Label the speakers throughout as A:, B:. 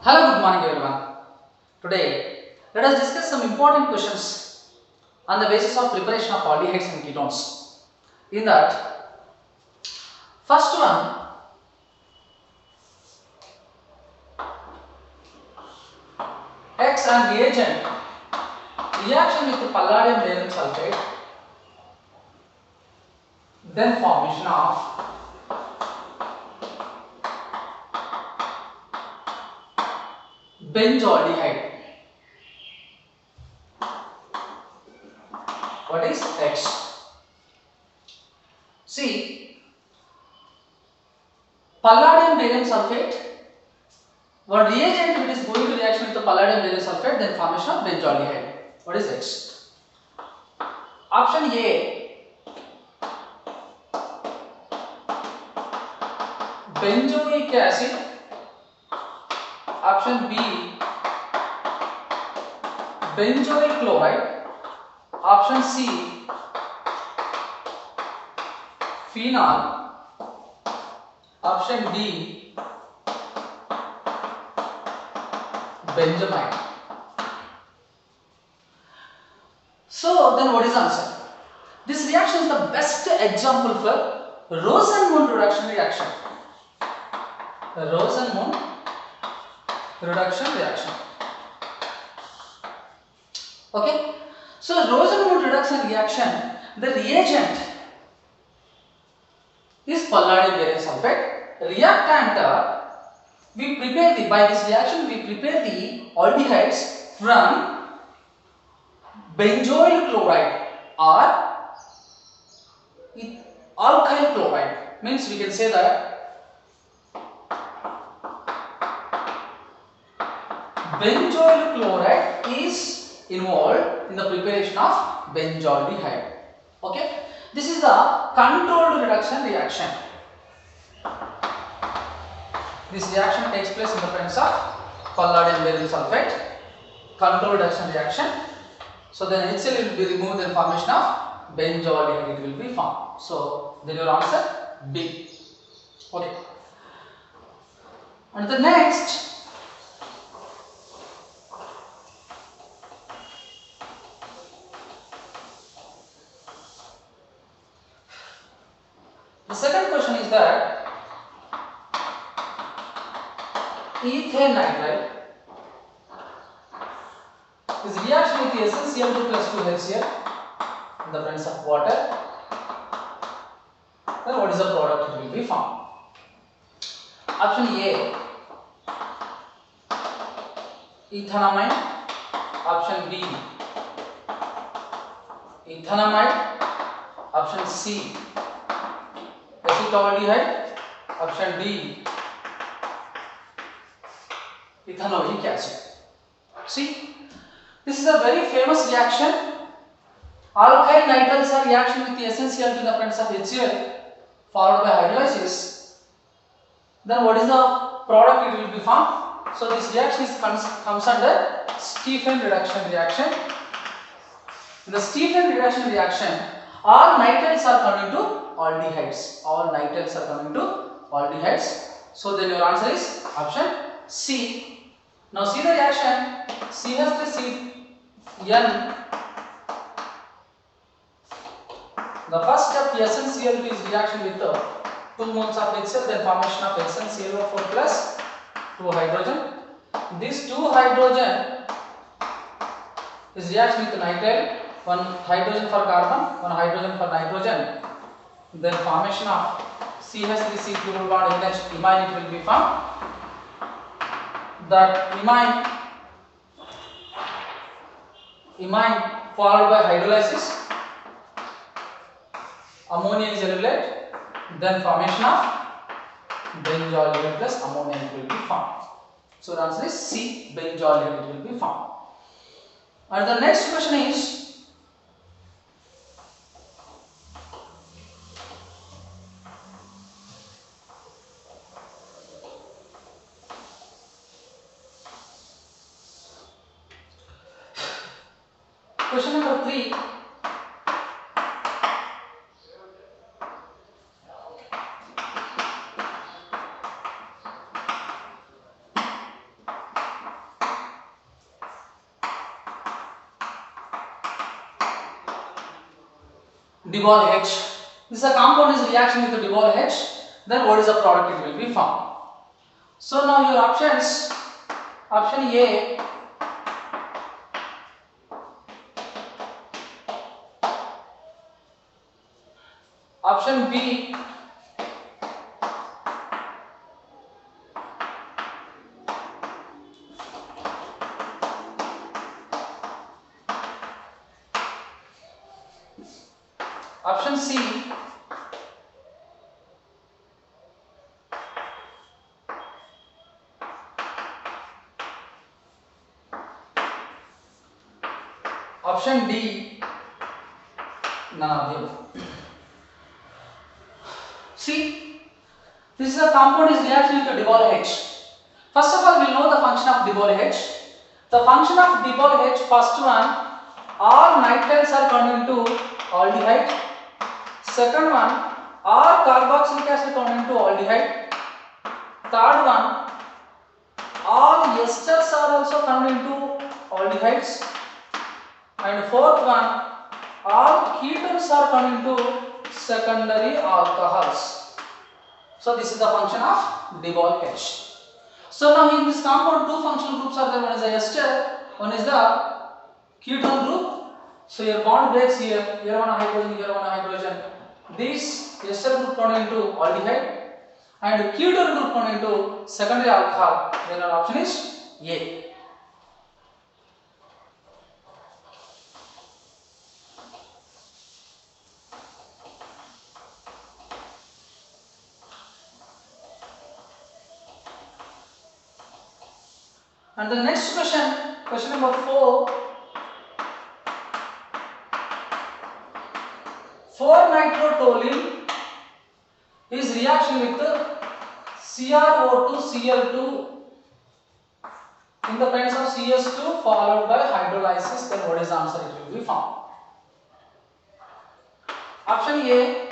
A: Hello, good morning everyone. Today, let us discuss some important questions on the basis of preparation of aldehydes and ketones. In that, first one, X and reagent reaction with palladium barium sulfate, then formation of benzoaldehyde. What is X? See, palladium barium sulfate, one reagent which is going to reaction with the palladium barium sulfate, then formation of benzoaldehyde. What is X? Option A, benzoic acid. Option B, benzoyl chloride. Option C, phenol. Option D, benzamide. So then what is the answer? This reaction is the best example for Rosenmund reduction reaction. Rosenmund reduction reaction. Okay. So Rosenmund reduction reaction, the reagent is palladium barium sulfate. Reactant, we prepare the, by this reaction we prepare the aldehydes from benzoyl chloride or alkyl chloride. Means we can say that benzoyl chloride is involved in the preparation of benzaldehyde. Okay, this is the controlled reduction reaction. This reaction takes place in the presence of palladium barium sulfate, controlled reduction reaction. So then HCl will be removed, then formation of benzaldehyde will be formed. So then your answer B. Okay. And the next, the second question is that ethane nitride is reaction with the SnCl2 plus 2 HCl in the presence of water. Then what is the product it will be formed? Option A, ethanamide. Option B, ethanamide. Option C, acetaldehyde. Option D, ethanoic acid. See, this is a very famous reaction. Alkyl nitriles are reaction with the SnCl2 in the presence of HCl followed by hydrolysis. Then what is the product it will be formed? So this reaction is comes under Stephen reduction reaction. In the Stephen reduction reaction, all nitriles are coming to aldehydes. All nitriles are coming to aldehydes. So then your answer is option C. Now see the reaction. CH3CN. The first step SnCl2 is reaction with 2 moles of HCl, then formation of SnCl4 plus 2 hydrogen. This 2 hydrogen is reaction with nitrile, 1 hydrogen for carbon, 1 hydrogen for nitrogen. Then formation of CH3C triple bond imine it will be formed. That imine followed by hydrolysis, ammonia is eliminated, then formation of benzaldehyde plus ammonia will be formed. So the answer is C, benzaldehyde will be formed. And the next question is, question number 3. Debol H. This is a compound is reaction with the Debol H. Then what is the product it will be formed. So now your options. Option A. Option B. Option C. Option D. None of them. See, this is a compound is reaction with the Debol H. First of all, we know the function of Debol H. The function of Debol H, first one, all nitriles are turned into aldehyde. Second one, all carboxylic acid turned into aldehyde. Third one, all esters are also turned into aldehydes. And fourth one, all ketones are turned into secondary alcohols. So this is the function of Debol H. So now in this compound, two functional groups are there. One is the ester, one is the ketone group. So your bond breaks here. Here one hydrogen, here one hydrogen. This ester group turned into aldehyde, and ketone group turned into secondary alcohol. Then our option is A. And the next question, question number 4. 4-nitrotoluene is reaction with CrO2Cl2 in the presence of CS2 followed by hydrolysis. Then what is the answer? It will be found. Option A.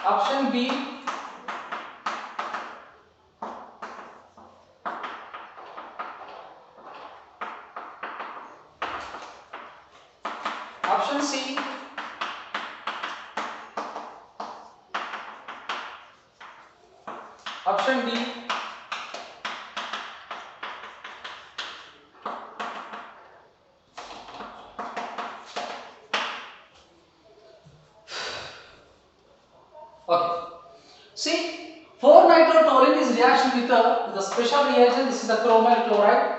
A: Option B. Option C. Option D. Okay. See, 4-nitrotoluene is reaction with the special reagent. This is the chromyl chloride.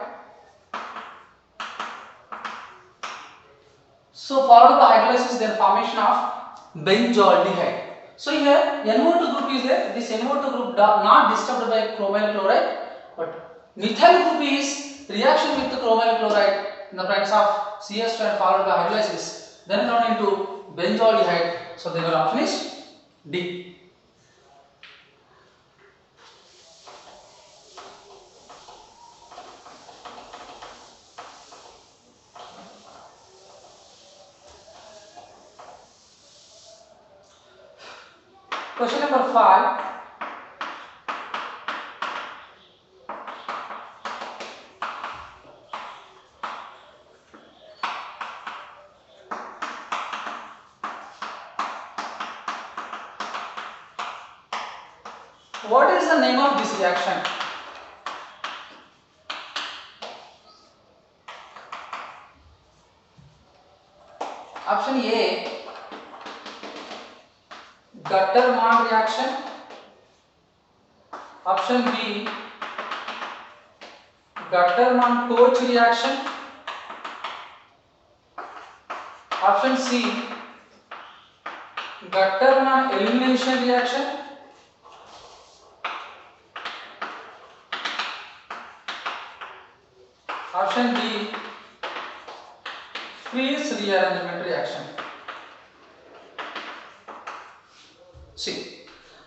A: So followed by hydrolysis, then formation of benzaldehyde. So here NO2 group is there. This NO2 group not disturbed by chromyl chloride, but methyl group is reaction with the chromyl chloride in the presence of CS2 and followed by hydrolysis, then turned into benzaldehyde. So then your option is D. Question number 5. What is the name of this reaction? Option A. Gutterman reaction. Option B. Gutterman-Koch reaction. Option C. Gutterman elimination reaction. Option D. Freeze rearrangement reaction. See,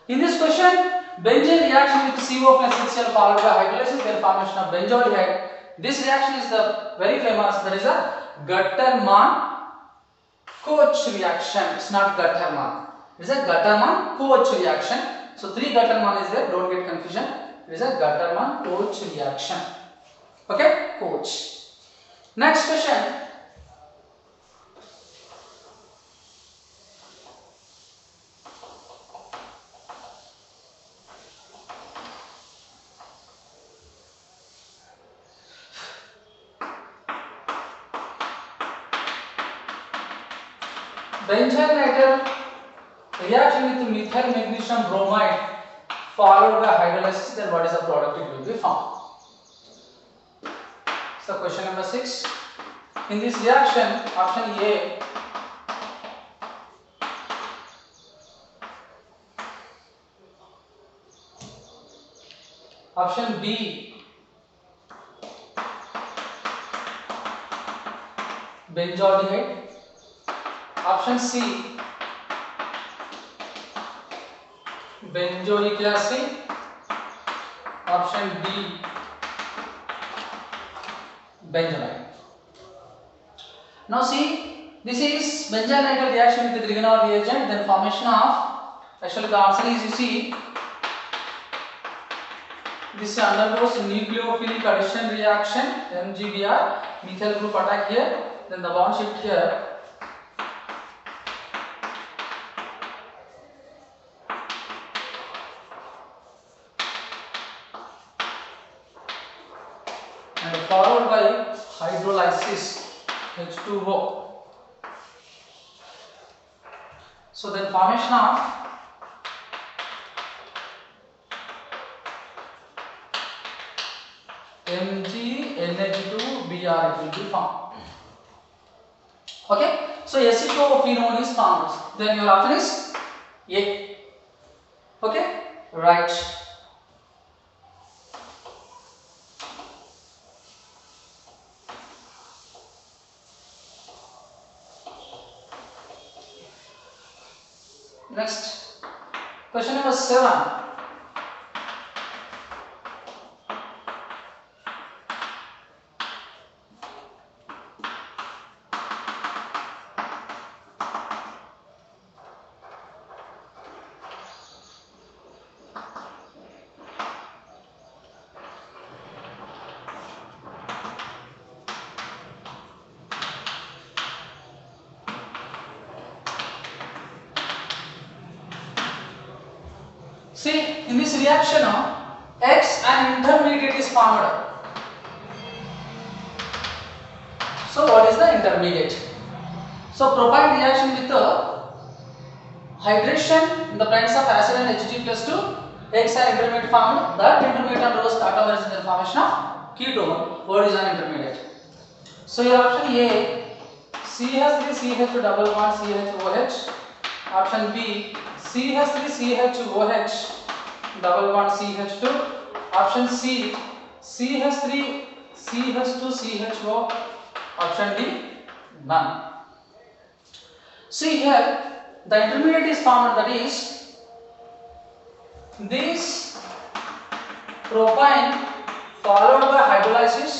A: in this question, benzene reaction with CO plus HCl followed by hydrolysis, then formation of benzaldehyde. This reaction is the very famous. That is a Gutterman-Koch reaction. It's not Gutterman. It is a Gutterman-Koch reaction. So 3 Gutterman is there. Don't get confusion. It is a Gutterman-Koch reaction. Okay, coach. Next question. Benzyl nitrile reaction with methyl magnesium bromide followed by hydrolysis, then what is the product it will be found? So question number 6. In this reaction, option A, option B, benzaldehyde, option C, benzoic acid, option D, benzoate. Now see, this is benzyl nitrile reaction with the Grignard reagent, then formation of, actually the answer is, you see, this undergoes nucleophilic addition reaction, NGBR, methyl group attack here, then the bond shift here. And followed by hydrolysis, H2O. So then formation of MgNH2Br it will be formed. Okay, so acetophenone is formed. Then your option is A. Okay, right. Next, question number 7. See, in this reaction, X and intermediate is formed. So, what is the intermediate? So, propane reaction with the hydration in the presence of acid and Hg plus 2, X and intermediate formed. That intermediate undergoes catabolism in the formation of ketone. What is an intermediate? So, your option A, CH3CH double bond CHOH. Option B, CH3CHOH double bond CH2. Option C, CH3CH2CHO. Option D, none. See here, the intermediate is formed, that is this propane followed by hydrolysis.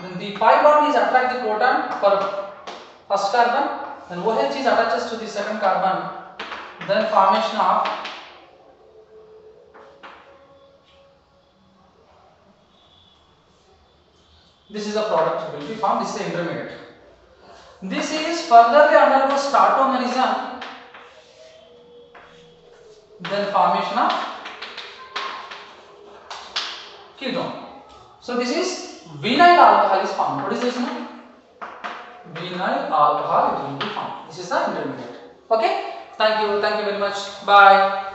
A: Then the pi bond is attract the proton for first carbon, then OH is attaches to the second carbon, then formation of this is the product will be formed. This is the intermediate. This is furtherly undergoes tautomerism, then formation of ketone. So this is vinyl alcohol is formed. What is this now? Vinyl alcohol it will be formed. This is the intermediate. Okay. Thank you very much. Bye.